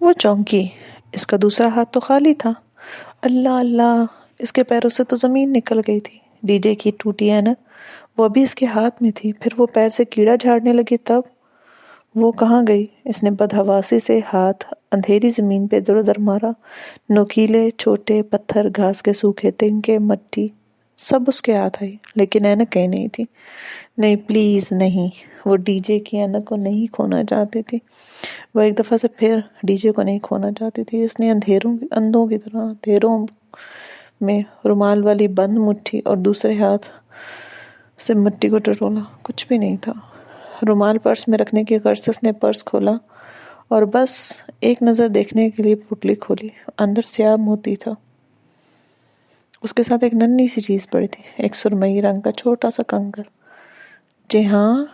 وہ چونکی، اس کا دوسرا ہاتھ تو خالی تھا۔ اللہ اللہ، اس کے پیروں سے تو زمین نکل گئی تھی۔ ڈی جے کی ٹوٹی اینک وہ ابھی اس کے ہاتھ میں تھی، پھر وہ پیر سے کیڑا جھاڑنے لگی تب وہ کہاں گئی؟ اس نے بدحواسی سے ہاتھ اندھیری زمین پہ ادھر ادھر مارا۔ نوکیلے چھوٹے پتھر، گھاس کے سوکھے تنکے، مٹی، سب اس کے ہاتھ آئی، لیکن اینک کہیں نہیں تھی۔ نہیں پلیز نہیں، وہ ڈی جے کی اینک کو نہیں کھونا چاہتی تھی۔ وہ ایک دفعہ سے پھر ڈی جے کو نہیں کھونا چاہتی تھی۔ اس نے اندھوں کی طرح اندھیروں میں رومال والی بند مٹھی اور دوسرے ہاتھ سے مٹی کو ٹٹولا، کچھ بھی نہیں تھا۔ رومال پرس میں رکھنے کی غرض سے اس نے پرس کھولا اور بس ایک نظر دیکھنے کے لیے پوٹلی کھولی۔ اندر سیاہ موتی تھا۔ اس کے ساتھ ایک ننھی سی چیز پڑی تھی، ایک سرمئی رنگ کا چھوٹا سا کنکر۔ جی ہاں،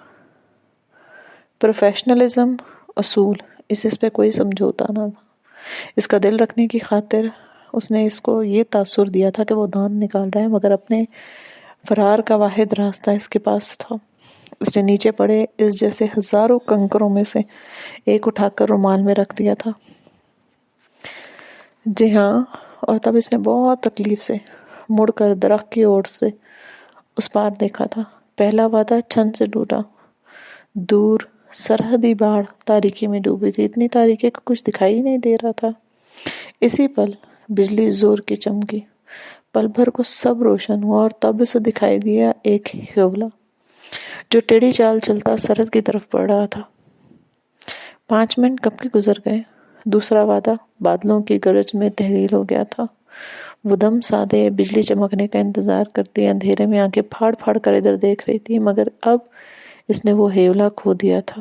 پروفیشنلزم اصول، اس پہ کوئی سمجھوتا نہ تھا۔ اس کا دل رکھنے کی خاطر اس نے اس کو یہ تاثر دیا تھا کہ وہ دانت نکال رہا ہے، مگر اپنے فرار کا واحد راستہ اس کے پاس تھا۔ اس نے نیچے پڑے اس جیسے ہزاروں کنکروں میں سے ایک اٹھا کر رومال میں رکھ دیا تھا۔ جی ہاں، اور تب اس نے بہت تکلیف سے مڑ کر درخت کی اوٹ سے اس پار دیکھا تھا۔ پہلا وعدہ چھن سے ٹوٹا۔ دور سرحدی باڑ تاریکی میں ڈوبی تھی، اتنی تاریکی کہ کچھ دکھائی ہی نہیں دے رہا تھا۔ اسی پل بجلی زور کی چمکی، پل بھر کو سب روشن ہوا اور تب اسے دکھائی دیا ایک ہیولا جو ٹیڑھی چال چلتا سرحد کی طرف بڑھ رہا تھا۔ 5 منٹ کب کے گزر گئے۔ دوسرا وعدہ بادلوں کی گرج میں تحلیل ہو گیا تھا۔ وہ دم سادے بجلی چمکنے کا انتظار کرتی اندھیرے میں آنکھیں پھاڑ پھاڑ کر ادھر دیکھ رہی تھی، مگر اب اس نے وہ ہیولا کھو دیا تھا۔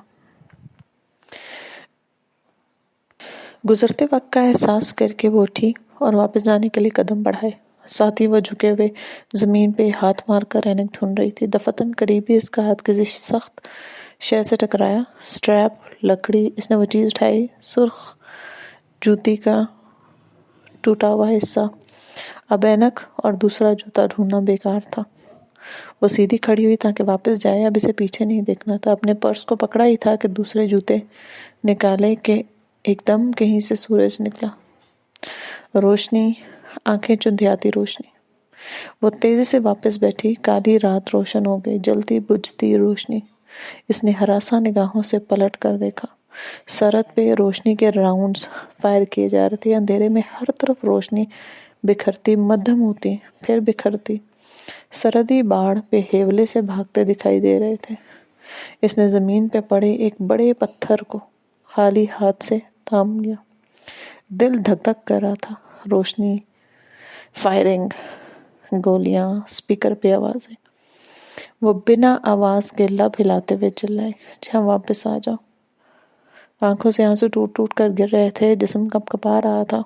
گزرتے وقت کا احساس کر کے وہ اٹھی اور واپس جانے کے لیے قدم بڑھائے۔ ساتھ ہی وہ جھکے ہوئے زمین پہ ہاتھ مار کر اینک ڈھونڈ رہی تھی۔ دفعتاً قریبی اس کا ہاتھ کسی سخت شے سے ٹکرایا۔ سٹریپ، لکڑی۔ اس نے وہ چیز اٹھائی، سرخ جوتی کا ٹوٹا ہوا حصہ۔ اب اینک اور دوسرا جوتا ڈھونڈنا بیکار تھا۔ وہ سیدھی کھڑی ہوئی تاکہ واپس جائے، اب اسے پیچھے نہیں دیکھنا تھا۔ اپنے پرس کو پکڑا ہی تھا کہ دوسرے جوتے نکالے کہ ایک دم کہیں سے سورج نکلا۔ روشنی، آنکھیں چندھیاتی روشنی۔ وہ تیزی سے واپس بیٹھی۔ کالی رات روشن ہو گئی، جلتی بجھتی روشنی۔ اس نے ہراساں نگاہوں سے پلٹ کر دیکھا۔ سرحد پہ روشنی کے راؤنڈز فائر کیے جا رہے تھے۔ اندھیرے میں ہر طرف روشنی بکھرتی، مدھم ہوتی، پھر بکھرتی۔ سرحدی باڑ پہ ہیولے سے بھاگتے دکھائی دے رہے تھے۔ اس نے زمین پہ پڑے ایک بڑے پتھر کو خالی ہاتھ سے تھام لیا۔ دل دھک دھک کر رہا تھا۔ روشنی، فائرنگ، گولیاں، سپیکر پہ آوازیں۔ وہ بنا آواز کے لب ہلاتے ہوئے چلائے، جہاں واپس آ جاؤ۔ آنکھوں سے آنسو ٹوٹ ٹوٹ کر گر رہے تھے، جسم کپ کپا رہا تھا۔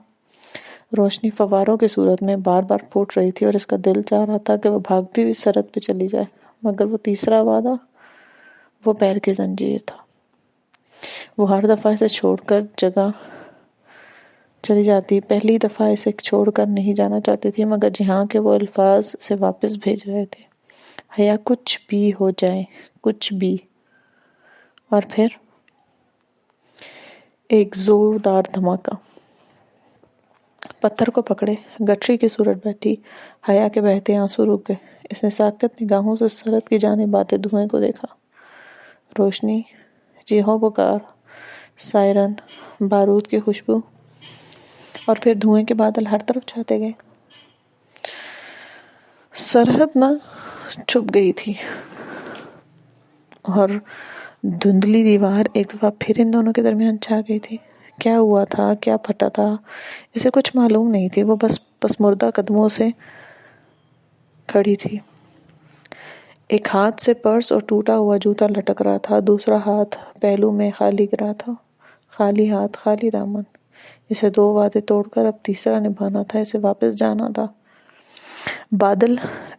روشنی فواروں کی صورت میں بار بار پھوٹ رہی تھی اور اس کا دل چاہ رہا تھا کہ وہ بھاگتی ہوئی سرحد پہ چلی جائے، مگر وہ تیسرا وعدہ، وہ پیر کی زنجیر تھا۔ وہ ہر دفعہ اسے چھوڑ کر جگہ چلی جاتی، پہلی دفعہ اسے چھوڑ کر نہیں جانا چاہتی تھی، مگر جہاں کے وہ الفاظ اسے واپس بھیج رہے تھے، حیا کچھ بھی ہو جائے، کچھ بھی۔ اور پھر ایک زوردار دھماکہ۔ پتھر کو پکڑے گٹری کی صورت بیٹھی حیا کے بہتے آنسو رک گئے۔ اس نے ساکت نگاہوں سے سرحد کی جانب آتے دھوئیں کو دیکھا۔ روشنی، چیخوں پکار، سائرن، بارود کی خوشبو، اور پھر دھوئیں کے بادل ہر طرف چھاتے گئے۔ سرحد نہ چھپ گئی تھی اور دھندلی دیوار ایک دفعہ پھر ان دونوں کے درمیان چھا گئی تھی۔ کیا ہوا تھا، کیا پھٹا تھا، اسے کچھ معلوم نہیں تھی۔ وہ بس پسماردہ قدموں سے کھڑی تھی۔ ایک ہاتھ سے پرس اور ٹوٹا ہوا جوتا لٹک رہا تھا، دوسرا ہاتھ پہلو میں خالی گرا تھا۔ خالی ہاتھ، خالی دامن۔ اسے 2 وعدے توڑ کر اب تیسرا نبھانا تھا، اسے واپس جانا تھا۔ بادل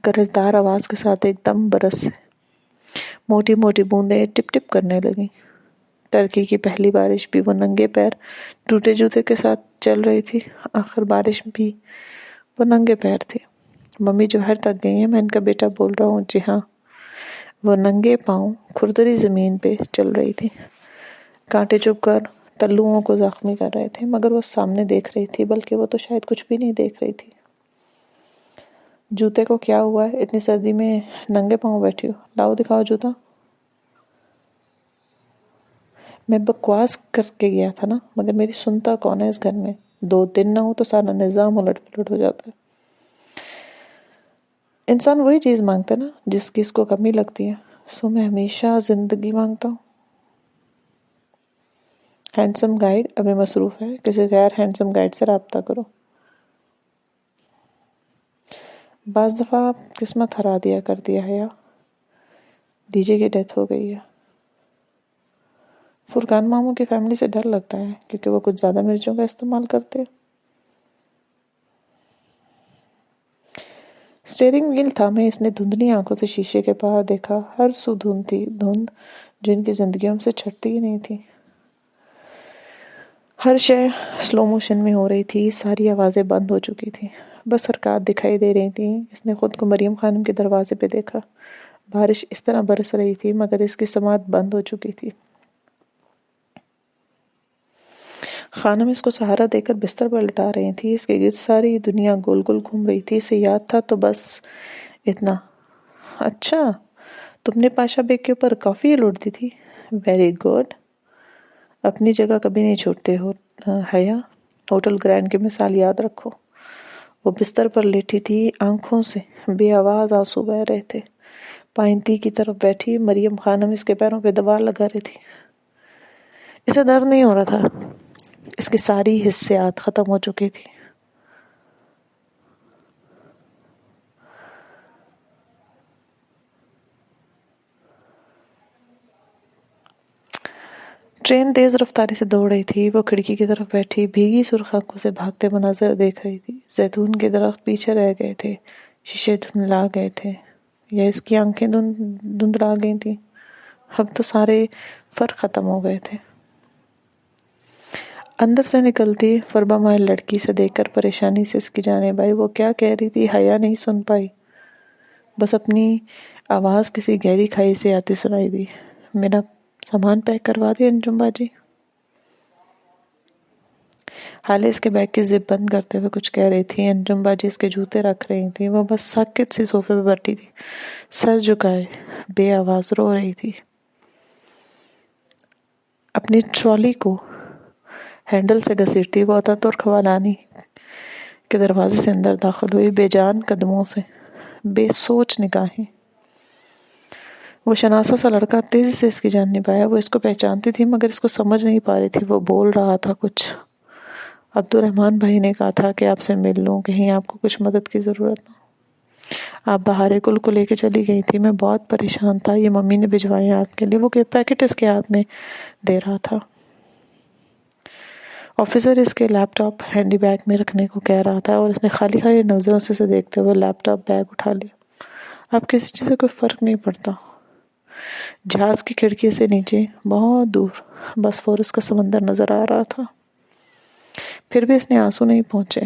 گرجدار آواز کے ساتھ ایک دم برسے۔ موٹی موٹی بوندیں ٹپ ٹپ کرنے لگیں۔ ٹرکی کی پہلی بارش بھی وہ ننگے پیر ٹوٹے جوتے کے ساتھ چل رہی تھی۔ آخر بارش بھی وہ ننگے پیر تھی۔ ممی جوہر تک گئی ہیں، میں ان کا بیٹا بول رہا ہوں۔ جی ہاں، وہ ننگے پاؤں کھردری زمین پہ چل رہی تھی۔ کانٹے چبھ کر تلوؤں کو زخمی کر رہے تھے، مگر وہ سامنے دیکھ رہی تھی، بلکہ وہ تو شاید کچھ بھی نہیں دیکھ رہی تھی۔ جوتے کو کیا ہوا ہے؟ اتنی سردی میں ننگے پاؤں بیٹھی ہو، لاؤ دکھاؤ جوتا۔ میں بکواس کر کے گیا تھا نا، مگر میری سنتا کون ہے اس گھر میں؟ 2 دن نہ ہو تو سارا نظام الٹ پلٹ ہو جاتا ہے۔ انسان وہی چیز مانگتا ہے نا جس کی اس کو کمی لگتی ہے، سو میں ہمیشہ زندگی مانگتا ہوں۔ ہینڈسم گائیڈ ابھی مصروف ہے، کسی غیر ہینڈسم گائیڈ سے رابطہ کرو۔ بعض دفعہ قسمت ہرا دیا کرتی ہے یا ڈی جے کی ڈیتھ ہو گئی ہے۔ فرقان ماموں کی فیملی سے ڈر لگتا ہے کیونکہ وہ کچھ زیادہ مرچوں کا استعمال کرتے ہیں۔ اسٹیئرنگ وہیل تھامے اس نے دھندلی آنکھوں سے شیشے کے پار دیکھا، ہر سو دھند تھی، دھند جو ان کی زندگیوں میں سے چھٹتی ہی نہیں تھی۔ ہر شے سلو موشن میں ہو رہی تھی، ساری آوازیں بند ہو چکی تھی، بس حرکات دکھائی دے رہی تھیں۔ اس نے خود کو مریم خانم کے دروازے پہ دیکھا۔ بارش اس طرح برس رہی تھی مگر اس کی سماعت بند ہو چکی تھی۔ خانم اس کو سہارا دے کر بستر پر لٹا رہی تھی، اس کے گرد ساری دنیا گول گول گھوم رہی تھی۔ اسے یاد تھا تو بس اتنا۔ اچھا، تم نے پاشا بیگ کے اوپر کافی لوٹ دی تھی؟ Very good. اپنی جگہ کبھی نہیں چھوڑتے ہو حیا، ہوٹل گرینڈ کی مثال یاد رکھو۔ وہ بستر پر لیٹی تھی، آنکھوں سے بے آواز آنسو بہہ رہے تھے۔ پائنتی کی طرف بیٹھی مریم خانم اس کے پیروں پہ دبا لگا رہی تھی۔ اسے درد نہیں ہو رہا تھا، اس کی ساری حسیات ختم ہو چکی تھی۔ ٹرین تیز رفتاری سے دوڑ رہی تھی، وہ کھڑکی کی طرف بیٹھی بھیگی سرخ آنکھوں سے بھاگتے مناظر دیکھ رہی تھی۔ زیتون کے درخت پیچھے رہ گئے تھے، شیشے دھندلا گئے تھے، یا اس کی آنکھیں دھندلا گئی تھی۔ اب تو سارے فرق ختم ہو گئے تھے۔ اندر سے نکلتی فربہ مائل لڑکی سے دیکھ کر پریشانی سے اس کی جانب آئی۔ وہ کیا کہہ رہی تھی حیا نہیں سن پائی، بس اپنی آواز کسی گہری کھائی سے آتی سنائی دی۔ میرا سامان پیک کروا دیا انجم باجی؟ حالے اس کے بیگ کی زپ بند کرتے ہوئے کچھ کہہ رہی تھی۔ انجم باجی اس کے جوتے رکھ رہی تھی، وہ بس ساکت سی صوفے پہ بیٹھی تھی، سر جھکائے بے آواز رو رہی تھی۔ اپنی ٹرالی کو ہینڈل سے گھسیٹتی وہ اتا ترک والانی کے دروازے سے اندر داخل ہوئی، بے جان قدموں سے، بے سوچ نگاہیں۔ وہ شناسا سا لڑکا تیزی سے اس کی جانب آیا۔ وہ اس کو پہچانتی تھی مگر اس کو سمجھ نہیں پا رہی تھی۔ وہ بول رہا تھا کچھ۔ عبدالرحمن بھائی نے کہا تھا کہ آپ سے مل لوں، کہیں آپ کو کچھ مدد کی ضرورت نہ ہو۔ آپ بہارے گل کو لے کے چلی گئی تھی، میں بہت پریشان تھا، یہ ممی نے بھجوائے ہیں آپ کے لیے۔ وہ پیکٹ اس کے ہاتھ میں دے رہا تھا۔ آفیسر اس کے لیپ ٹاپ ہینڈی بیگ میں رکھنے کو کہہ رہا تھا اور اس نے خالی خالی نظروں سے اسے دیکھتے ہوئے لیپ ٹاپ بیگ اٹھا لیا۔ اب کسی چیز سے کوئی فرق نہیں پڑتا۔ جہاز کی کھڑکی سے نیچے بہت دور باسفورس کا سمندر نظر آ رہا تھا، پھر بھی اس نے آنسو نہیں پہنچے۔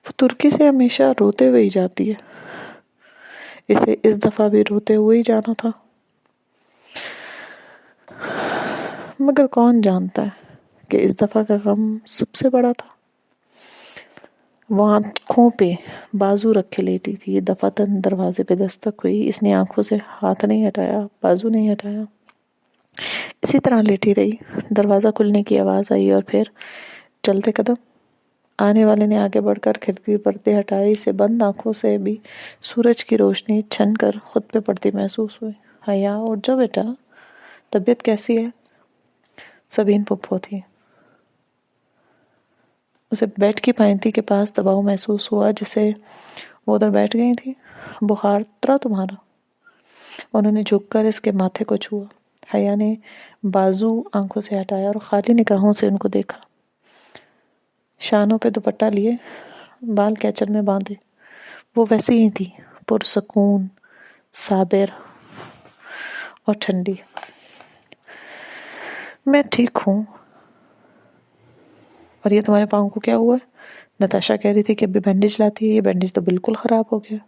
وہ ترکی سے ہمیشہ روتے ہوئے ہی جاتی ہے، اسے اس دفعہ بھی روتے ہوئے ہی جانا تھا، مگر کون جانتا ہے کہ اس دفعہ کا غم سب سے بڑا تھا۔ وہ آنکھوں پہ بازو رکھے لیٹی تھی، دفعتاً دروازے پہ دستک ہوئی۔ اس نے آنکھوں سے ہاتھ نہیں ہٹایا، بازو نہیں ہٹایا، اسی طرح لیٹی رہی۔ دروازہ کھلنے کی آواز آئی اور پھر چلتے قدم۔ آنے والے نے آگے بڑھ کر کھڑکی پردے ہٹائے، اسے بند آنکھوں سے بھی سورج کی روشنی چھن کر خود پہ پڑتی محسوس ہوئی۔ حیا اٹھ جاؤ بیٹا، طبیعت کیسی ہے؟ سبین پھپھو تھی۔ اسے بیڈ کی پائنتی کے پاس دباؤ محسوس ہوا جسے وہ ادھر بیٹھ گئی تھی۔ بخار اترا تمہارا؟ انہوں نے جھک کر اس کے ماتھے کو چھوا۔ حیا نے بازو آنکھوں سے ہٹایا اور خالی نگاہوں سے ان کو دیکھا۔ شانوں پہ دوپٹہ لیے، بال کیچر میں باندھے، وہ ویسی ہی تھی، پرسکون، صابر اور ٹھنڈی۔ میں ٹھیک ہوں۔ اور یہ تمہارے پاؤں کو کیا ہوا ہے؟ نتاشا کہہ رہی تھی کہ ابھی بینڈیج لاتی ہے، یہ بینڈیج تو بالکل خراب ہو گیا۔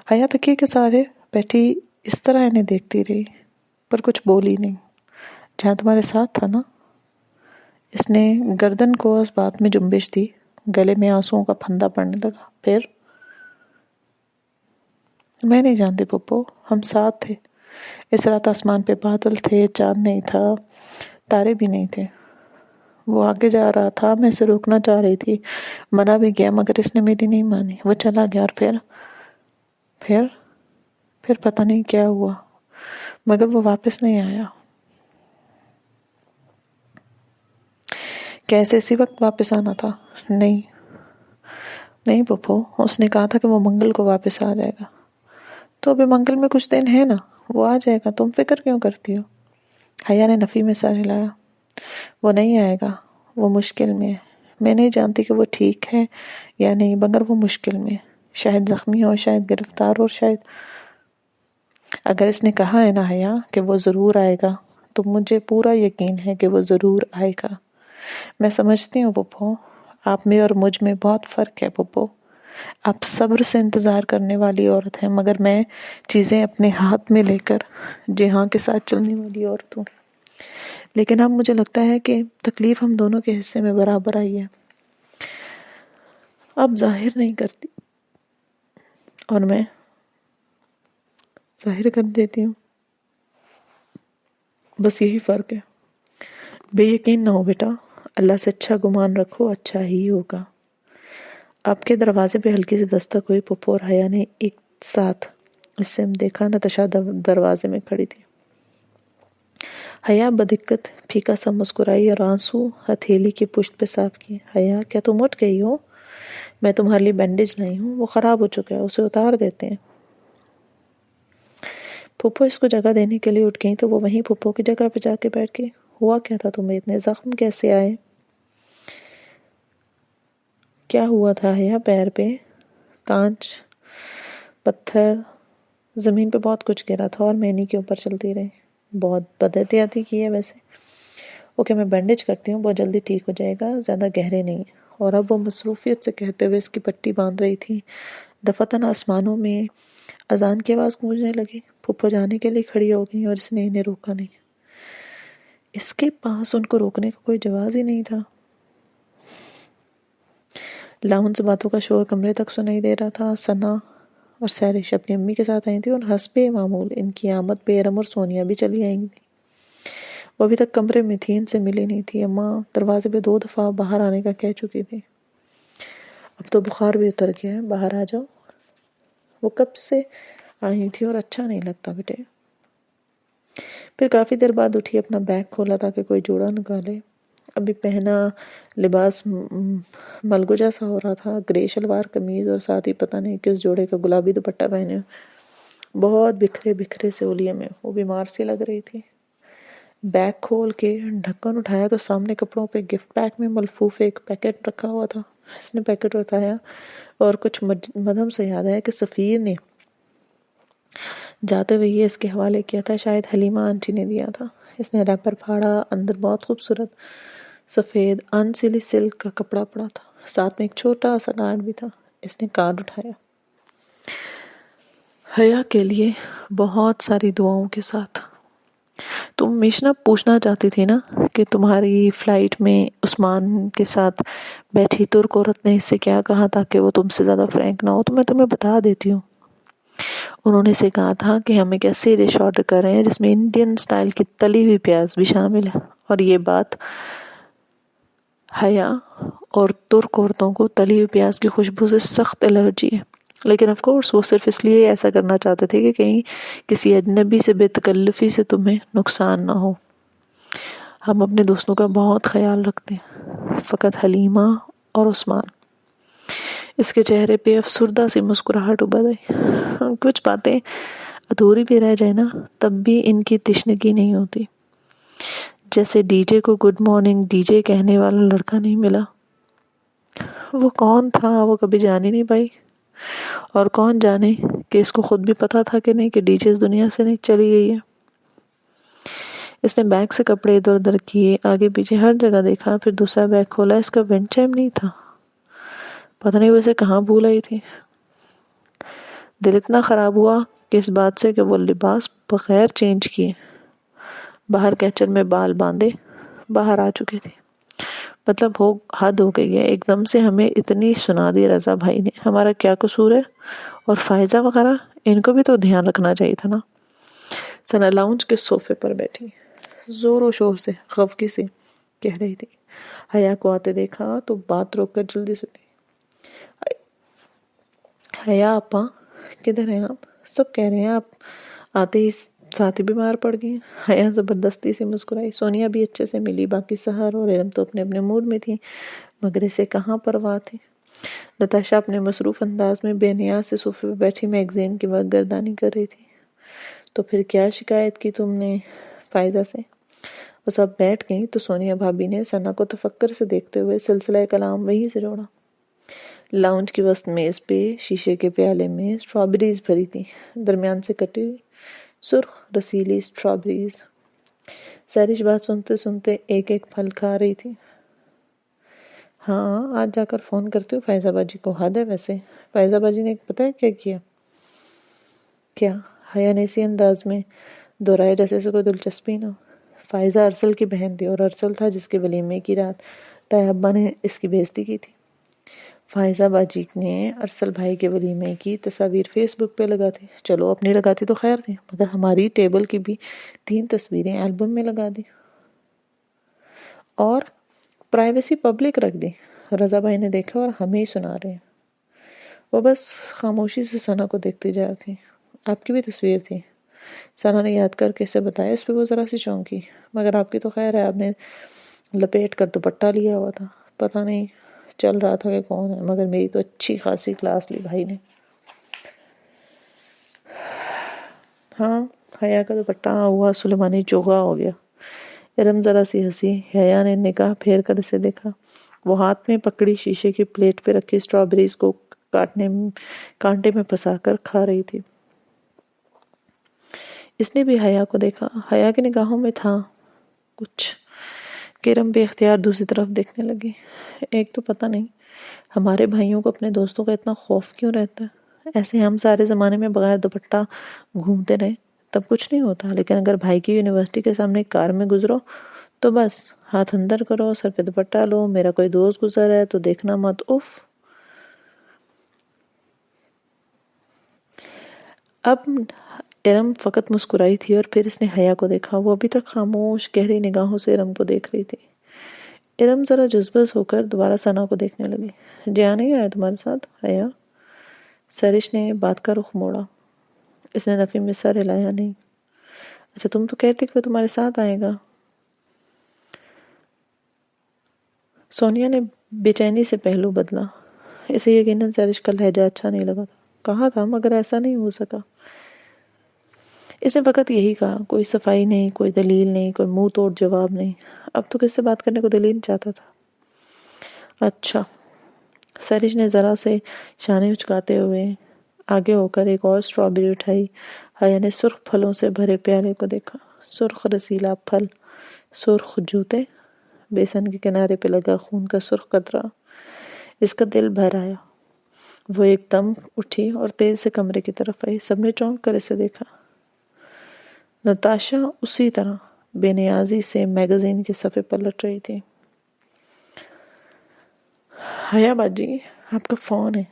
حیا تکیے کے سہارے بیٹھی اس طرح انہیں دیکھتی رہی۔ پر کچھ بولی نہیں۔ جہاں تمہارے ساتھ تھا نا، اس نے گردن کو اس بات میں جنبش دی، گلے میں آنسوؤں کا پھندا پڑنے لگا۔ پھر میں نہیں جانتی پپو، ہم ساتھ تھے۔ اس رات آسمان پہ بادل تھے، چاند نہیں تھا، تارے بھی نہیں تھے۔ وہ آگے جا رہا تھا، میں اسے روکنا چاہ رہی تھی، منع بھی کیا، مگر اس نے میری نہیں مانی۔ وہ چلا گیا اور پھر پتہ نہیں کیا ہوا، مگر وہ واپس نہیں آیا۔ کیسے اسی وقت واپس آنا تھا؟ نہیں پپو، اس نے کہا تھا کہ وہ منگل کو واپس آ جائے گا۔ تو ابھی منگل میں کچھ دن ہے نا، وہ آ جائے گا، تم فکر کیوں کرتی ہو؟ حیا نے نفی میں سر ہلایا۔ وہ نہیں آئے گا، وہ مشکل میں ہے۔ میں نہیں جانتی کہ وہ ٹھیک ہے یا نہیں، مگر وہ مشکل میں ہے، شاید زخمی ہو، شاید گرفتار، اور شاید اگر اس نے کہا ہے نا حیا کہ وہ ضرور آئے گا، تو مجھے پورا یقین ہے کہ وہ ضرور آئے گا۔ میں سمجھتی ہوں پپو، آپ میں اور مجھ میں بہت فرق ہے پپو۔ آپ صبر سے انتظار کرنے والی عورت ہیں، مگر میں چیزیں اپنے ہاتھ میں لے کر جی ہاں کے ساتھ چلنے والی عورت ہوں۔ لیکن اب مجھے لگتا ہے کہ تکلیف ہم دونوں کے حصے میں برابر آئی ہے۔ اب ظاہر نہیں کرتی اور میں ظاہر کر دیتی ہوں، بس یہی فرق ہے۔ بے یقین نہ ہو بیٹا، اللہ سے اچھا گمان رکھو، اچھا ہی ہوگا۔ آپ کے دروازے پہ ہلکی سی دستک ہوئی۔ پپو اور حیا نے ایک ساتھ اس سے دیکھا۔ نتاشا دروازے میں کھڑی تھی۔ حیا بدقت پھیکا سا مسکرائی اور آنسو ہتھیلی کی پشت پہ صاف کیے۔ حیا، کیا تم اٹھ گئی ہو؟ میں تمہارے لیے بینڈیج لائی ہوں، وہ خراب ہو چکا ہے، اسے اتار دیتے ہیں۔ پھپھو اس کو جگہ دینے کے لیے اٹھ گئی تو وہ وہیں پھپھو کی جگہ پہ جا کے بیٹھ گئی۔ ہوا کیا تھا تمہیں؟ اتنے زخم کیسے آئے؟ کیا ہوا تھا حیا؟ پیر پہ کانچ، پتھر، زمین پہ بہت کچھ گرا تھا اور میں انہی کے اوپر چلتی رہی۔ بہت بد احتیاطی کی ہے ویسے۔ اوکے، میں بینڈیج کرتی ہوں، بہت جلدی ٹھیک ہو جائے گا، زیادہ گہرے نہیں ہیں۔ اور اب وہ مصروفیت سے کہتے ہوئے اس کی پٹی باندھ رہی تھی۔ دفتن آسمانوں میں اذان کی آواز گونجنے لگی۔ پھپھو جانے کے لیے کھڑی ہو گئی اور اس نے انہیں روکا نہیں۔ اس کے پاس ان کو روکنے کا کوئی جواز ہی نہیں تھا۔ لاؤن سے باتوں کا شور کمرے تک سنائی دے رہا تھا۔ ثنا اور سیرش اپنی امی کے ساتھ آئی تھی اور حسب معمول ان کی آمد پہ ارم اور سونیا بھی چلی آئی تھی۔ وہ ابھی تک کمرے میں تھی، ان سے ملی نہیں تھی۔ اماں دروازے پہ 2 دفعہ باہر آنے کا کہہ چکی تھی۔ اب تو بخار بھی اتر گیا ہے، باہر آ جاؤ۔ وہ کب سے آئی تھی اور اچھا نہیں لگتا بیٹے۔ پھر کافی دیر بعد اٹھی، اپنا بیگ کھولا تاکہ کوئی جوڑا نکالے۔ ابھی پہنا لباس ملگو سا ہو رہا تھا، گرے شلوار قمیض اور ساتھ ہی پتہ نہیں کس جوڑے کا گلابی دوپٹہ پہنے، بہت بکھرے بکھرے سے اولیے میں وہ بیمار سی لگ رہی تھی۔ بیگ کھول کے ڈھکن اٹھایا تو سامنے کپڑوں پہ گفٹ پیک میں ملفوف ایک پیکٹ رکھا ہوا تھا۔ اس نے پیکٹ اٹھایا اور کچھ مدھم سے یاد آیا کہ سفیر نے جاتے ہوئے یہ اس کے حوالے کیا تھا، شاید حلیمہ آنٹی نے دیا تھا۔ اس نے ریپر پھاڑا، اندر بہت خوبصورت سفید انسلی سلک کا کپڑا پڑا تھا، ساتھ میں ایک چھوٹا سا کارڈ بھی تھا۔ اس نے کارڈ اٹھایا۔ حیا کے لیے بہت ساری دعاؤں کے ساتھ۔ تم میشنا پوچھنا چاہتی تھی نا کہ تمہاری فلائٹ میں عثمان کے ساتھ بیٹھی ترک عورت نے اس سے کیا کہا تاکہ وہ تم سے زیادہ فرینک نہ ہو، تو میں تمہیں بتا دیتی ہوں۔ انہوں نے اسے کہا تھا کہ ہم ایک ایسی ڈش آرڈر کر رہے ہیں جس میں انڈین سٹائل کی تلی ہوئی پیاز بھی شامل ہے، اور یہ بات حیا اور ترک عورتوں کو تلی ہوئی پیاز کی خوشبو سے سخت الرجی ہے، لیکن آف کورس وہ صرف اس لیے ایسا کرنا چاہتے تھے کہ کہیں کسی اجنبی سے بے تکلفی سے تمہیں نقصان نہ ہو۔ ہم اپنے دوستوں کا بہت خیال رکھتے ہیں، فقط حلیمہ اور عثمان۔ اس کے چہرے پہ افسردہ سی مسکراہٹ ابھر آئی۔ کچھ باتیں ادھوری بھی رہ جائے نا، تب بھی ان کی تشنگی نہیں ہوتی۔ جیسے ڈی جے کو گڈ مارننگ ڈی جے کہنے والا لڑکا نہیں ملا۔ وہ کون تھا وہ کبھی جان ہی نہیں پائی، اور کون جانے کہ اس کو خود بھی پتا تھا کہ نہیں کہ ڈی جے اس دنیا سے نہیں چلی گئی ہے۔ اس نے بیگ سے کپڑے ادھر ادھر کیے، آگے پیچھے ہر جگہ دیکھا، پھر دوسرا بیگ کھولا۔ اس کا ونڈ چائم نہیں تھا، پتہ نہیں وہ اسے کہاں بھول آئی تھی۔ دل اتنا خراب ہوا کہ اس بات سے کہ وہ لباس بغیر چینج کیے باہر کیچر میں بال باندھے باہر آ چکے تھے. مطلب حد ہو گئی ہے، ایک دم سے ہمیں اتنی سنا دی رضا بھائی نے. ہمارا کیا قصور ہے؟ اور فائزہ وغیرہ ان کو بھی تو دھیان رکھنا چاہیے تھا نا. ثنا لاؤنج کے صوفے پر بیٹھی زور و شور سے خفگی سے کہہ رہی تھی. حیا کو آتے دیکھا تو بات روک کر جلدی سنی. حیا آپا کدھر ہیں آپ؟ سب کہہ رہے ہیں آپ آتے ہی ساتھ ہی بیمار پڑ گئی ہیں. حیا زبردستی سے مسکرائی. سونیا بھی اچھے سے ملی، باقی سحر اور ارم تو اپنے اپنے موڈ میں تھی، مگر اسے کہاں پرواہ تھی. نتاشا اپنے مصروف انداز میں بے نیاز سے صوفے پہ بیٹھی میگزین کی وقت گردانی کر رہی تھی. تو پھر کیا شکایت کی تم نے فائزہ سے؟ وہ سب بیٹھ گئیں تو سونیا بھابی نے ثنا کو تفکر سے دیکھتے ہوئے سلسلہ کلام وہیں سے جوڑا. لاؤنج کی وسط میز پہ شیشے کے پیالے میں اسٹرابیریز بھری تھی، درمیان سے کٹی ہوئی سرخ رسیلی اسٹرابیریز. سہرش بات سنتے سنتے ایک ایک پھل کھا رہی تھی. ہاں آج جا کر فون کرتی ہوں فائزہ باجی کو. حد ہے ویسے. فائزہ باجی نے پتہ ہے کیا کیا؟ کیا؟ حیا نے اسی انداز میں دہرایا جیسے اسے کوئی دلچسپی نہ ہو. فائزہ ارسل کی بہن تھی اور ارسل تھا جس کے ولیمے کی رات طاہر ابا نے اس کی بےعزتی کی تھی. فائزہ باجی نے ارسل بھائی کے ولیمے کی تصاویر فیس بک پہ لگا دی. چلو اپنی لگاتی تو خیر تھی، مگر ہماری ٹیبل کی بھی 3 تصویریں البم میں لگا دی اور پرائیویسی پبلک رکھ دی. رضا بھائی نے دیکھا اور ہمیں ہی سنا رہے ہیں. وہ بس خاموشی سے ثنا کو دیکھتی جا رہی تھی. آپ کی بھی تصویر تھی؟ ثنا نے یاد کر کے اسے بتایا. اس پہ وہ ذرا سی چونکی. مگر آپ کی تو خیر ہے، آپ نے لپیٹ کر دوپٹہ لیا ہوا تھا، پتہ نہیں چل رہا تھا کہ کون ہے. مگر میری تو اچھی خاصی کلاس لی بھائی نے. ہاں حیا کا دوپٹہ ہوا سلیمانی چوغا ہو گیا. ارم ذرا سی ہنسی. حیا نے نگاہ پھیر کر اسے دیکھا. وہ ہاتھ میں پکڑی شیشے کی پلیٹ پہ رکھی اسٹرابیریز کو کانٹے میں پھنسا کر کھا رہی تھی. اس نے بھی حیا کو دیکھا. حیا کی نگاہوں میں تھا کچھ کہ ارم بے اختیار دوسری طرف دیکھنے لگی. ایک تو پتہ نہیں ہمارے بھائیوں کو اپنے دوستوں کا اتنا خوف کیوں رہتا ہے. ایسے ہم سارے زمانے میں بغیر دوپٹہ گھومتے رہے تب کچھ نہیں ہوتا، لیکن اگر بھائی کی یونیورسٹی کے سامنے کار میں گزرو تو بس ہاتھ اندر کرو، سر پہ دوپٹہ لو، میرا کوئی دوست گزر ہے تو دیکھنا مت. اف. اب ارم فقط مسکرائی تھی اور پھر اس نے حیا کو دیکھا. وہ ابھی تک خاموش گہری نگاہوں سے ارم کو دیکھ رہی تھی. ارم ذرا جذبز ہو کر دوبارہ ثنا کو دیکھنے لگی. جیا نہیں آیا تمہارے ساتھ حیا؟ سہرش نے بات کا رخ موڑا. اس نے نفی میں سر ہلایا. نہیں. اچھا تم تو کہتی کہ وہ تمہارے ساتھ آئے گا. سونیا نے بے چینی سے پہلو بدلا. اسے یقیناً سہرش کا لہجہ اچھا نہیں لگا تھا. کہا تھا مگر ایسا نہیں ہو سکا. اس نے فقط یہی کہا. کوئی صفائی نہیں، کوئی دلیل نہیں، کوئی منہ توڑ جواب نہیں. اب تو کس سے بات کرنے کو دل ہی نہیں چاہتا تھا. اچھا. سہرش نے ذرا سے شانے اچکاتے ہوئے آگے ہو کر ایک اور اسٹرابیری اٹھائی. حیا نے سرخ پھلوں سے بھرے پیالے کو دیکھا. سرخ رسیلا پھل، سرخ جوتے، بیسن کے کنارے پہ لگا خون کا سرخ قطرہ. اس کا دل بھر آیا. وہ ایک دم اٹھی اور تیز سے کمرے کی طرف آئی. سب نے چونک کر اسے دیکھا. نتاشا اسی طرح بے نیازی سے میگزین کے صفحے پر لٹ رہی تھی. حیا باجی آپ کا فون ہے.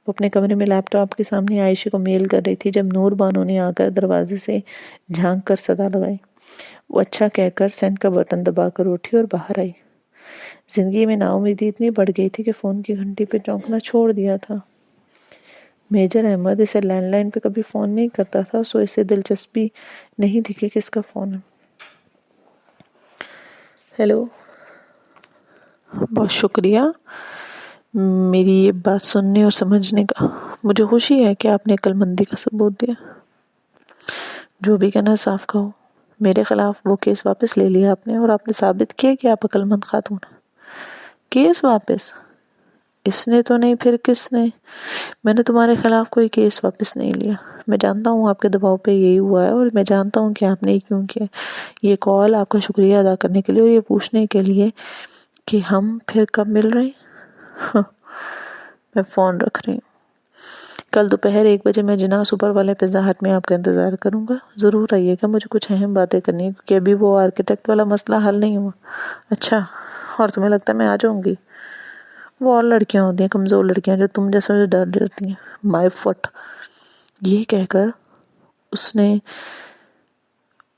وہ اپنے کمرے میں لیپ ٹاپ کے سامنے عائشہ کو میل کر رہی تھی جب نور بانو نے آ کر دروازے سے جھانک کر صدا لگائی. وہ اچھا کہہ کر سینڈ کا بٹن دبا کر اٹھی اور باہر آئی. زندگی میں نا امیدی اتنی بڑھ گئی تھی کہ فون کی گھنٹی پہ چونکنا چھوڑ دیا تھا. میجر احمد اسے لینڈ لائن پہ کبھی فون نہیں کرتا تھا، سو اسے دلچسپی نہیں تھی کہ کس کا فون ہے. ہیلو. بہت شکریہ میری یہ بات سننے اور سمجھنے کا. مجھے خوشی ہے کہ آپ نے عقل مندی کا ثبوت دیا. جو بھی کہنا صاف کہو. میرے خلاف وہ کیس واپس لے لیا آپ نے اور آپ نے ثابت کیا کہ آپ عقل مند خاتون ہیں. کیس واپس؟ اس نے تو نہیں، پھر کس نے؟ میں نے تمہارے خلاف کوئی کیس واپس نہیں لیا. میں جانتا ہوں آپ کے دباؤ پہ یہی ہوا ہے اور میں جانتا ہوں کہ آپ نے کیوں کیا. یہ کال آپ کا شکریہ ادا کرنے کے لیے اور یہ پوچھنے کے لیے کہ ہم پھر کب مل رہے ہیں. میں فون رکھ رہی ہوں. کل دوپہر 1 بجے میں جناح سپر والے پیزا ہٹ میں آپ کا انتظار کروں گا. ضرور آئیے گا، مجھے کچھ اہم باتیں کرنی ہے کیونکہ ابھی وہ آرکیٹیکٹ والا مسئلہ حل نہیں ہوا. اچھا، اور تمہیں لگتا ہے میں آ جاؤں گی؟ وہ اور لڑکیاں ہوتی ہیں، کمزور لڑکیاں جو تم جیسا سے ڈر ڈرتی ہیں. مائی فٹ. یہ کہہ کر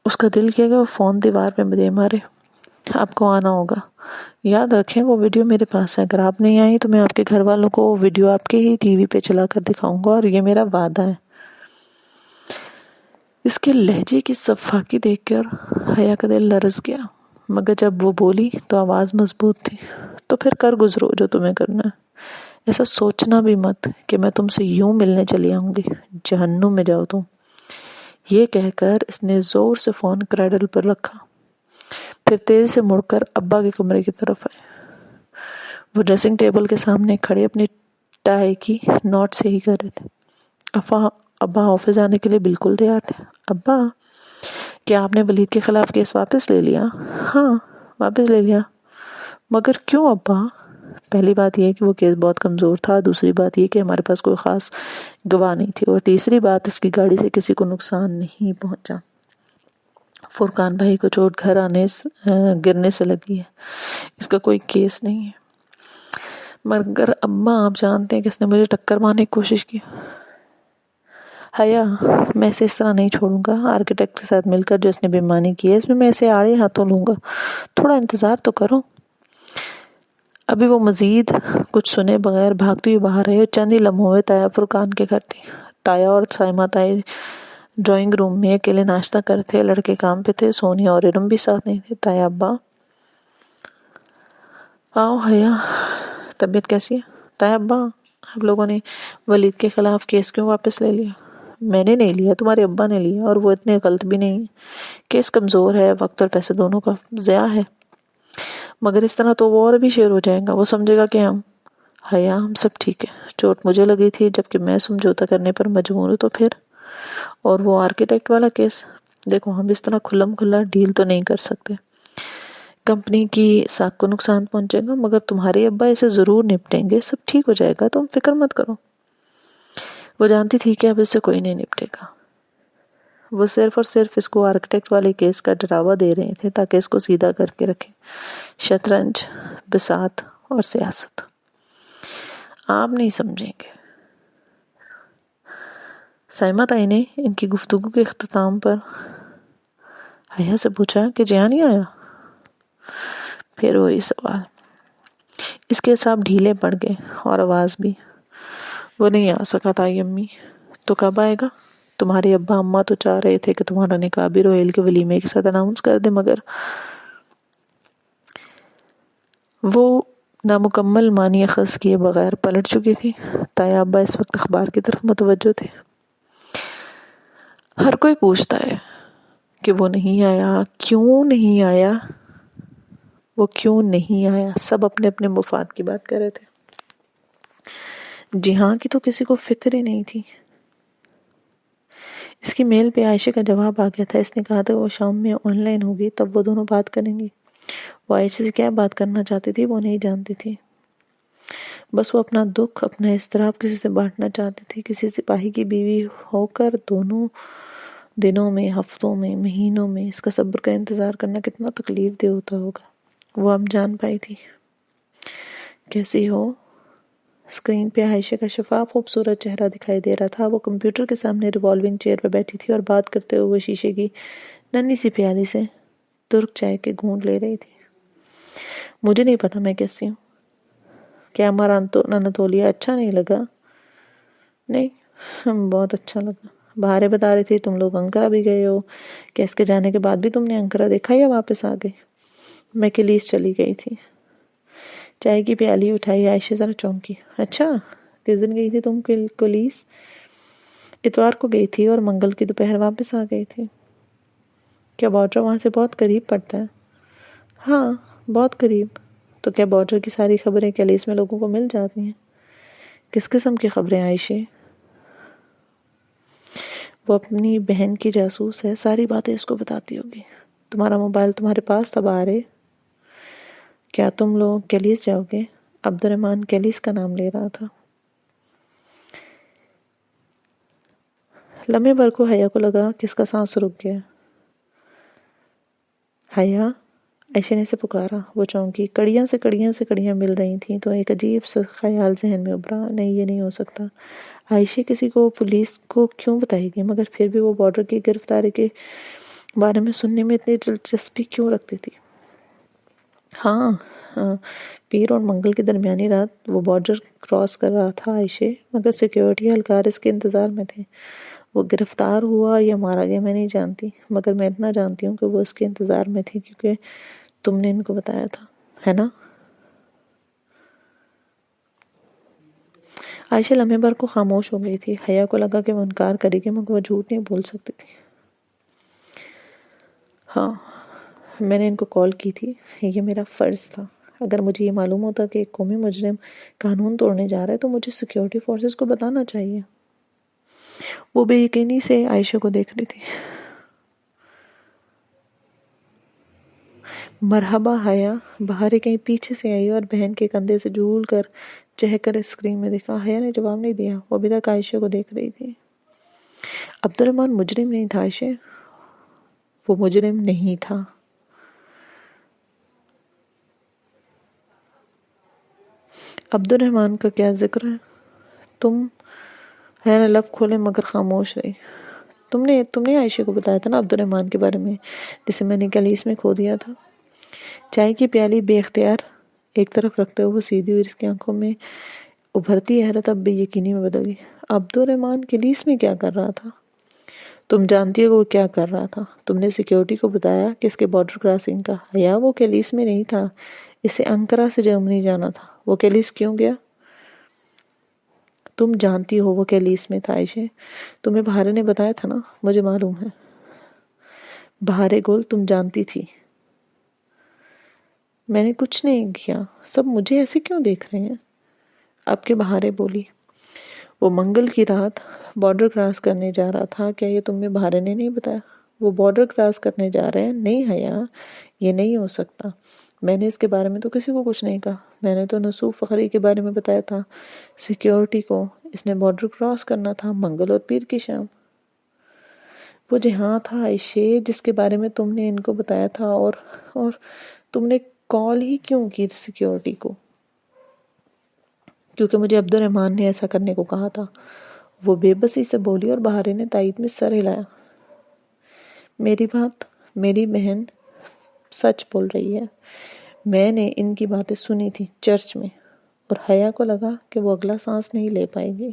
اس کا دل کیا کہ وہ فون دیوار پہ دے مارے. آپ کو آنا ہوگا. یاد رکھیں وہ ویڈیو میرے پاس ہے، اگر آپ نہیں آئی تو میں آپ کے گھر والوں کو وہ ویڈیو آپ کے ہی ٹی وی پہ چلا کر دکھاؤں گا، اور یہ میرا وعدہ ہے. اس کے لہجے کی صفاقی دیکھ کر حیا کا دل لرز گیا، مگر جب وہ بولی تو آواز مضبوط تھی. تو پھر کر گزرو جو تمہیں کرنا ہے. ایسا سوچنا بھی مت کہ میں تم سے یوں ملنے چلی آؤں گی. جہنم میں جاؤ تم. یہ کہہ کر اس نے زور سے فون کریڈل پر رکھا، پھر تیزی سے مڑ کر ابا کے کمرے کی طرف آئے. وہ ڈریسنگ ٹیبل کے سامنے کھڑے اپنی ٹائی کی نوٹ صحیح کر رہے تھے. ابا آفس جانے کے لیے بالکل تیار تھے. ابا، کیا آپ نے ولید کے خلاف کیس واپس لے لیا؟ ہاں، واپس لے لیا. مگر کیوں ابا؟ پہلی بات یہ کہ وہ کیس بہت کمزور تھا، دوسری بات یہ کہ ہمارے پاس کوئی خاص گواہ نہیں تھی، اور تیسری بات اس کی گاڑی سے کسی کو نقصان نہیں پہنچا. فرقان بھائی کو چوٹ گرنے سے لگی ہے، اس کا کوئی کیس نہیں ہے. مگر اماں، آپ جانتے ہیں کہ اس نے مجھے ٹکر مارنے کی کوشش کی. حیا، میں اسے اس طرح نہیں چھوڑوں گا. آرکیٹیکٹ کے ساتھ مل کر جو اس نے بےایمانی کی ہے، اس میں اسے آڑے ہاتھوں لوں گا. تھوڑا انتظار تو کرو. ابھی وہ مزید کچھ سنے بغیر بھاگتی ہوئی باہر آئی اور چند ہی لمحوں میں تایا فرقان کے گھر تھی. تایا اور سائمہ تائی ڈرائنگ روم میں اکیلے ناشتہ کرتے. لڑکے کام پہ تھے، سونیا اور ارم بھی ساتھ نہیں تھے. تایا، ابا آؤ. حیا، طبیعت کیسی ہے؟ تایا، ابا، آپ لوگوں نے ولید کے خلاف کیس کیوں واپس لے لیا؟ میں نے نہیں لیا، تمہارے ابا نے لیا، اور وہ اتنے غلط بھی نہیں. کیس کمزور ہے، وقت اور پیسے دونوں کا ضیاع ہے. مگر اس طرح تو وہ اور بھی شیر ہو جائے گا. وہ سمجھے گا کہ حیا، ہم سب ٹھیک ہے. چوٹ مجھے لگی تھی، جبکہ میں سمجھوتا کرنے پر مجبور ہوں. تو پھر اور وہ آرکیٹیکٹ والا کیس، دیکھو ہم اس طرح کھلم کھلا ڈیل تو نہیں کر سکتے. کمپنی کی ساکھ کو نقصان پہنچے گا، مگر تمہارے ابا اسے ضرور نپٹیں گے. سب ٹھیک ہو جائے گا، تم فکر مت کرو. وہ جانتی تھی کہ اب اس سے کوئی نہیں نپٹے گا. وہ صرف اور صرف اس کو آرکیٹیکٹ والے کیس کا ڈراوا دے رہے تھے تاکہ اس کو سیدھا کر کے رکھیں. شطرنج، بساط اور سیاست. آپ نہیں سمجھیں گے. سائمہ تائی نے ان کی گفتگو کے اختتام پر حیا سے پوچھا کہ جہاں نہیں آیا؟ پھر وہی سوال. اس کے حساب ڈھیلے پڑ گئے اور آواز بھی. وہ نہیں آ سکا تائی امی. تو کب آئے گا؟ تمہارے ابا اماں تو چاہ رہے تھے کہ تمہارا نکاح بھی روہیل کے ولیمے کے ساتھ اناؤنس کر دے، مگر وہ نامکمل معنی اخذ کیے بغیر پلٹ چکی تھی. تایا ابا اس وقت اخبار کی طرف متوجہ تھے. ہر کوئی پوچھتا ہے کہ وہ نہیں آیا، کیوں نہیں آیا. وہ کیوں نہیں آیا؟ سب اپنے اپنے مفاد کی بات کر رہے تھے. جی ہاں کی تو کسی کو فکر ہی نہیں تھی. اس کی میل پہ عائشہ کا جواب آ گیا تھا. اس نے کہا تھا وہ شام میں آن لائن ہوگی، تب وہ دونوں بات کریں گے. وہ عائشہ سے کیا بات کرنا چاہتی تھی وہ نہیں جانتی تھی. بس وہ اپنا دکھ، اپنا اضطراب کسی سے بانٹنا چاہتی تھی. کسی سپاہی کی بیوی ہو کر دونوں دنوں میں، ہفتوں میں، مہینوں میں اس کا صبر کا انتظار کرنا کتنا تکلیف دہ ہوتا ہوگا، وہ اب جان پائی تھی. کیسی ہو؟ اسکرین پہ عائشہ کا شفاف خوبصورت چہرہ دکھائی دے رہا تھا. وہ کمپیوٹر کے سامنے ریوالونگ چیئر پہ بیٹھی تھی اور بات کرتے ہوئے شیشے کی ننھی سی پیالی سے ترک چائے کے گھونٹ لے رہی تھی. مجھے نہیں پتا میں کیسی ہوں. کیا ہمارا اناتولیہ اچھا نہیں لگا؟ نہیں، بہت اچھا لگا. بہارے بتا رہی تھی تم لوگ انکرا بھی گئے ہو. کیا اس کے جانے کے بعد بھی تم نے انکرا دیکھا یا واپس آ گئی؟ میں کلیس چلی گئی تھی. چائے کی پیالی اٹھائی. عائشہ ذرا چونکی. اچھا، کس دن گئی تھی تم کلیس؟ اتوار کو گئی تھی اور منگل کی دوپہر واپس آ گئی تھی. کیا بارڈر وہاں سے بہت قریب پڑتا ہے؟ ہاں، بہت قریب. تو کیا بارڈر کی ساری خبریں کلیس میں لوگوں کو مل جاتی ہیں؟ کس قسم کی خبریں عائشہ؟ وہ اپنی بہن کی جاسوس ہے، ساری باتیں اس کو بتاتی ہوگی. تمہارا موبائل تمہارے پاس تب آ رہے. کیا تم لوگ کیلیس جاؤ گے؟ عبد الرحمن کیلیس کا نام لے رہا تھا. لمحے بھر کو حیا کو لگا کہ اس کا سانس رک گیا۔ حیا، عائشہ نے اسے پکارا۔ وہ چونکی، کڑیاں سے کڑیاں مل رہی تھیں تو ایک عجیب سا خیال ذہن میں ابھرا۔ نہیں، یہ نہیں ہو سکتا۔ عائشہ کسی کو پولیس کو کیوں بتائے گی؟ مگر پھر بھی وہ بارڈر کی گرفتاری کے بارے میں سننے میں اتنی دلچسپی کیوں رکھتی تھی؟ ہاں، پیر اور منگل کی درمیانی رات وہ بارڈر کراس کر رہا تھا عائشہ، مگر سیکیورٹی اہلکار اس کے انتظار میں تھے۔ وہ گرفتار ہوا یا مارا گیا میں نہیں جانتی، مگر میں اتنا جانتی ہوں کہ وہ اس کے انتظار میں تھی کیونکہ تم نے ان کو بتایا تھا، ہے نا؟ عائشہ لمحے بھر کو خاموش ہو گئی تھی۔ حیا کو لگا کہ وہ انکار کرے گی مگر وہ جھوٹ نہیں بول سکتی تھی۔ ہاں، میں نے ان کو کال کی تھی، یہ میرا فرض تھا۔ اگر مجھے یہ معلوم ہوتا کہ ایک قومی مجرم قانون توڑنے جا رہا ہے تو مجھے سیکیورٹی فورسز کو بتانا چاہیے۔ وہ بے یقینی سے عائشہ کو دیکھ رہی تھی۔ مرحبا حیا، بہارے کہیں پیچھے سے آئی اور بہن کے کندھے سے جھول کر چہک کر اسکرین میں دیکھا۔ حیا نے جواب نہیں دیا، وہ ابھی تک عائشہ کو دیکھ رہی تھی۔ عبد الرحمن مجرم نہیں تھا عائشہ، وہ مجرم نہیں تھا۔ عبد الرحمن کا کیا ذکر ہے؟ تم، حیا نے لب کھولے مگر خاموش رہی۔ تم نے عائشہ کو بتایا تھا نا عبد الرحمن کے بارے میں، جسے میں نے کلیس میں کھو دیا تھا۔ چائے کی پیالی بے اختیار ایک طرف رکھتے ہوئے سیدھی ہوئی، اس کی آنکھوں میں ابھرتی حیرت اب بے یقینی میں بدل گئی۔ عبد الرحمن کلیس میں کیا کر رہا تھا؟ تم جانتی ہو وہ کیا کر رہا تھا؟ تم نے سیکیورٹی کو بتایا کہ اس کے بارڈر کراسنگ کا۔ حیا، وہ کلیس میں نہیں تھا، اسے انقرہ سے جرمنی جانا تھا۔ وہ کلیس کیوں گیا؟ تم جانتی ہو وہ کلیس میں تھا عائشہ، تمہیں بہارے نے بتایا تھا نا۔ مجھے معلوم ہے۔ بہارے گل، تم جانتی تھی۔ میں نے کچھ نہیں کیا، سب مجھے ایسے کیوں دیکھ رہے ہیں؟ اب کے بہارے بولی، وہ منگل کی رات بارڈر کراس کرنے جا رہا تھا، کیا یہ تمہیں بہارے نے نہیں بتایا؟ وہ بارڈر کراس کرنے جا رہے ہیں؟ نہیں حیا، یہ نہیں ہو سکتا۔ میں نے اس کے بارے میں تو کسی کو کچھ نہیں کہا۔ میں نے تو نصوح فخری کے بارے میں بتایا تھا سیکیورٹی کو، اس نے بارڈر کراس کرنا تھا منگل اور پیر کی شام۔ وہ جہاں تھا عائشہ جس کے بارے میں تم نے ان کو بتایا تھا، اور تم نے کال ہی کیوں کی سیکیورٹی کو؟ کیونکہ مجھے عبد الرحمن نے ایسا کرنے کو کہا تھا، وہ بے بسی سے بولی اور بہارے نے تائید میں سر ہلایا۔ میری بہن سچ بول رہی ہے، میں نے ان کی باتیں سنی تھی چرچ میں، اور حیا کو لگا کہ وہ اگلا سانس نہیں لے پائے گی۔